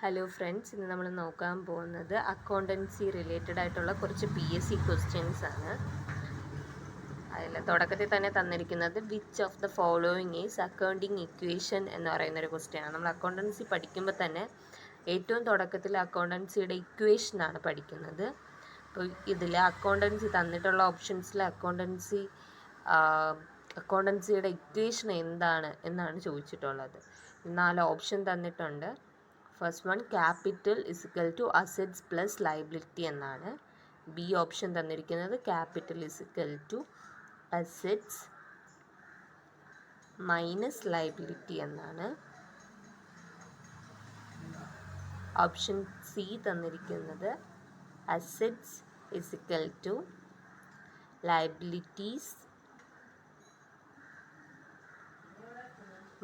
Hello friends, ഇന്ന് നമ്മൾ നോക്കാൻ പോകുന്നത് അക്കൗണ്ടൻസി റിലേറ്റഡ് ആയിട്ടുള്ള കുറച്ച് PSC ക്വസ്റ്റ്യൻസ് ആണ്. അതിൽ തുടക്കത്തിൽ തന്നെ തന്നിരിക്കുന്നത് which of the following is accounting equation എന്ന് പറയുന്നൊരു ക്വസ്റ്റ്യനാണ്. നമ്മൾ അക്കൗണ്ടൻസി പഠിക്കുമ്പോൾ തന്നെ ഏറ്റവും തുടക്കത്തിൽ അക്കൗണ്ടൻസിയുടെ ഇക്വേഷനാണ് പഠിക്കുന്നത്. അപ്പോൾ ഇതിൽ അക്കൗണ്ടൻസി തന്നിട്ടുള്ള ഓപ്ഷൻസിൽ അക്കൗണ്ടൻസിയുടെ ഇക്വേഷൻ എന്താണ് എന്നാണ് ചോദിച്ചിട്ടുള്ളത്. 4 ഓപ്ഷൻ തന്നിട്ടുണ്ട്. First one capital is equal to assets plus liability എന്നാണ്. ബി ഓപ്ഷൻ തന്നിരിക്കുന്നത് capital is equal to assets minus liability എന്നാണ്. ഓപ്ഷൻ സി തന്നിരിക്കുന്നത് assets is equal to liabilities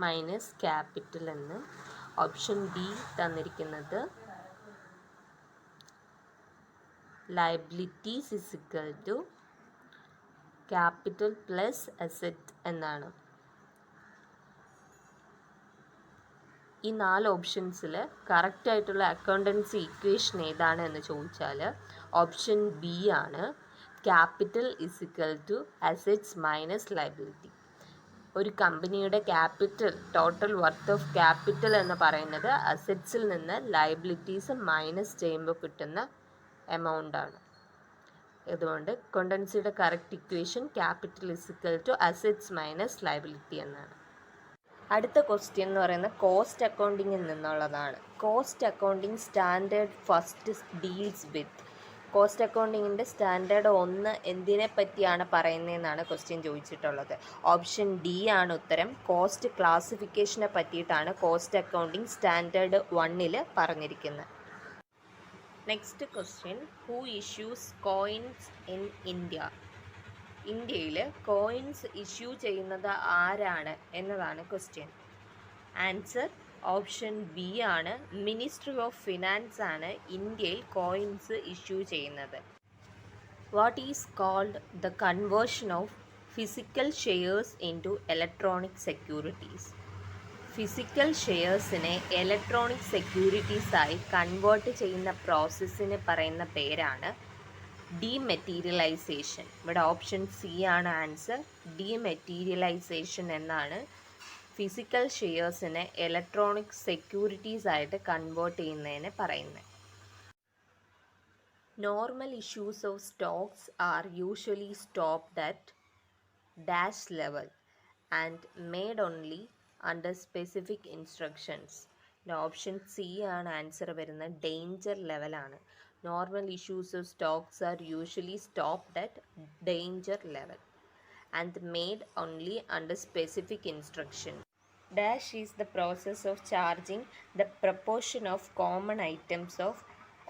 minus capital എന്ന്. ഓപ്ഷൻ ഡി തന്നിരിക്കുന്നത് liabilities is equal to capital plus asset എന്നാണ്. ഈ 4 ഓപ്ഷൻസിൽ കറക്റ്റായിട്ടുള്ള accountancy equation ഏതാണ് എന്ന് ചോദിച്ചാൽ ഓപ്ഷൻ ബി ആണ്. Capital is equal to assets minus liability. ഒരു കമ്പനിയുടെ capital, total worth of capital എന്ന് പറയുന്നത് അസറ്റ്സിൽ നിന്ന് ലയബിലിറ്റീസ് മൈനസ് ചെയ്യുമ്പോൾ കിട്ടുന്ന എമൗണ്ട് ആണ്. അതുകൊണ്ട് അക്കൗണ്ടൻസിയുടെ correct equation capital is equal to assets minus liability എന്നാണ്. അടുത്ത ക്വസ്റ്റ്യൻ എന്ന് പറയുന്നത് കോസ്റ്റ് അക്കൗണ്ടിങ്ങിൽ നിന്നുള്ളതാണ്. Cost accounting standard first deals with. Cost അക്കൗണ്ടിങ്ങിൻ്റെ സ്റ്റാൻഡേർഡ് 1 എന്തിനെ പറ്റിയാണ് പറയുന്നതെന്നാണ് ക്വസ്റ്റ്യൻ ചോദിച്ചിട്ടുള്ളത്. ഓപ്ഷൻ ഡി ആണ് ഉത്തരം. കോസ്റ്റ് ക്ലാസിഫിക്കേഷനെ പറ്റിയിട്ടാണ് കോസ്റ്റ് അക്കൗണ്ടിങ് സ്റ്റാൻഡേർഡ് 1 പറഞ്ഞിരിക്കുന്നത്. Next question, who issues coins in India? ഇന്ത്യയിൽ കോയിൻസ് ഇഷ്യൂ ചെയ്യുന്നത് ആരാണ് എന്നതാണ് ക്വസ്റ്റ്യൻ. ആൻസർ ഓപ്ഷൻ ബി ആണ്. മിനിസ്ട്രി ഓഫ് ഫിനാൻസ് ആണ് ഇന്ത്യയിൽ കോയിൻസ് ഇഷ്യൂ ചെയ്യുന്നത്. What is called the conversion of physical shares into electronic securities? Physical ഷെയർസിനെ electronic സെക്യൂരിറ്റീസായി കൺവേർട്ട് ചെയ്യുന്ന പ്രോസസ്സിന് പറയുന്ന പേരാണ് ഡീമെറ്റീരിയലൈസേഷൻ. ഇവിടെ ഓപ്ഷൻ സി ആണ് ആൻസർ. ഡീമെറ്റീരിയലൈസേഷൻ എന്നാണ് ഫിസിക്കൽ ഷെയർസിനെ ഇലക്ട്രോണിക് സെക്യൂരിറ്റീസ് ആയിട്ട് കൺവേർട്ട് ചെയ്യുന്നതിന് പറയുന്നത്. Normal issues of stocks are usually stopped at dash level and made only under specific instructions. Option C ആണ് ആൻസർ വരുന്നത്. ഡേഞ്ചർ ലെവലാണ്. Normal issues of stocks are usually stopped at danger level and made only under specific instruction. Dash is the process of charging the proportion of common items of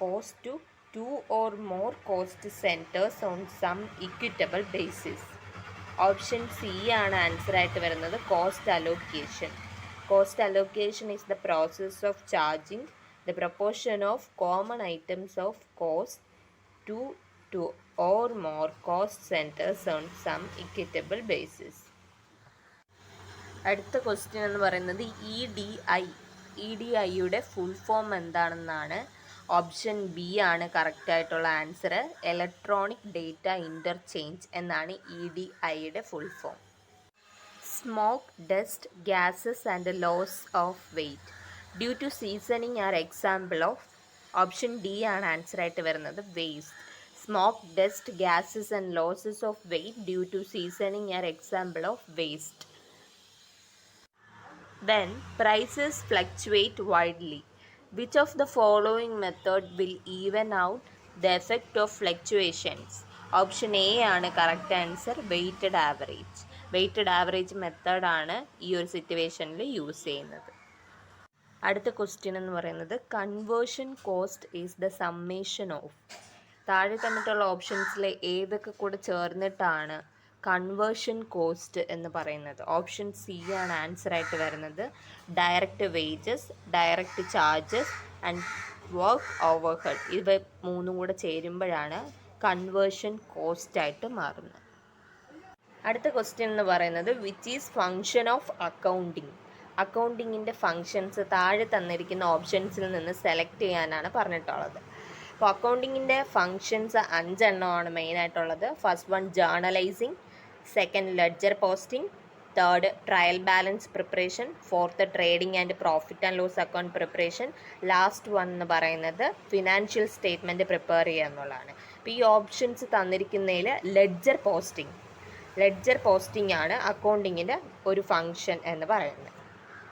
cost to 2 or more cost centers on some equitable basis. Option C ആണ് answer ആയിട്ട് വരുന്നത്. Cost allocation. Cost allocation is the process of charging the proportion of common items of cost to or more cost centers on some equitable basis. അടുത്ത question എന്ന് പറയുന്നത് E D ഐയുടെ full form എന്താണെന്നാണ്. Option B ആണ് കറക്റ്റായിട്ടുള്ള answer. Electronic data interchange എന്നാണ് EDIയുടെ full form. Smoke, dust, gases and loss of weight due to seasoning are example of. Option D ആണ് ആൻസർ ആയിട്ട് വരുന്നത്. Waste. Smoke, dust, gases and losses of weight due to seasoning are example of waste. Then prices fluctuate widely. Which of the following method will even out the effect of fluctuations? Option A ആണ് correct answer. Weighted average. Weighted average method ആണ് ഈ ഒരു സിറ്റുവേഷനിൽ use ചെയ്യുന്നത്. അടുത്ത question എന്ന് പറയുന്നത് conversion cost is the summation of. താഴെ തന്നിട്ടുള്ള ഓപ്ഷൻസിലെ ഏതൊക്കെ കൂടെ ചേർന്നിട്ടാണ് കൺവേർഷൻ കോസ്റ്റ് എന്ന് പറയുന്നത്? ഓപ്ഷൻ സി ആണ് ആൻസർ ആയിട്ട് വരുന്നത്. Direct wages, direct charges and work overhead. ഇവ 3 കൂടെ ചേരുമ്പോഴാണ് കൺവേർഷൻ കോസ്റ്റ് ആയിട്ട് മാറുന്നത്. അടുത്ത ക്വസ്റ്റ്യൻ എന്ന് പറയുന്നത് which is function of accounting? അക്കൗണ്ടിങ്ങിൻ്റെ ഫങ്ഷൻസ് താഴെ തന്നിരിക്കുന്ന ഓപ്ഷൻസിൽ നിന്ന് സെലക്ട് ചെയ്യാനാണ് പറഞ്ഞിട്ടുള്ളത്. അപ്പോൾ അക്കൗണ്ടിങ്ങിൻ്റെ ഫങ്ഷൻസ് 5 എണ്ണമാണ് മെയിനായിട്ടുള്ളത്. First one journalising, second ledger posting, third trial balance preparation, fourth trading and profit and loss account preparation, last one എന്ന് പറയുന്നത് ഫിനാൻഷ്യൽ സ്റ്റേറ്റ്മെൻറ്റ് പ്രിപ്പയർ ചെയ്യുക എന്നുള്ളതാണ്. അപ്പോൾ ഈ ഓപ്ഷൻസ് തന്നിരിക്കുന്നതിൽ ലെഡ്ജർ പോസ്റ്റിംഗ് ആണ് അക്കൗണ്ടിങ്ങിൻ്റെ ഒരു ഫങ്ഷൻ എന്ന് പറയുന്നത്.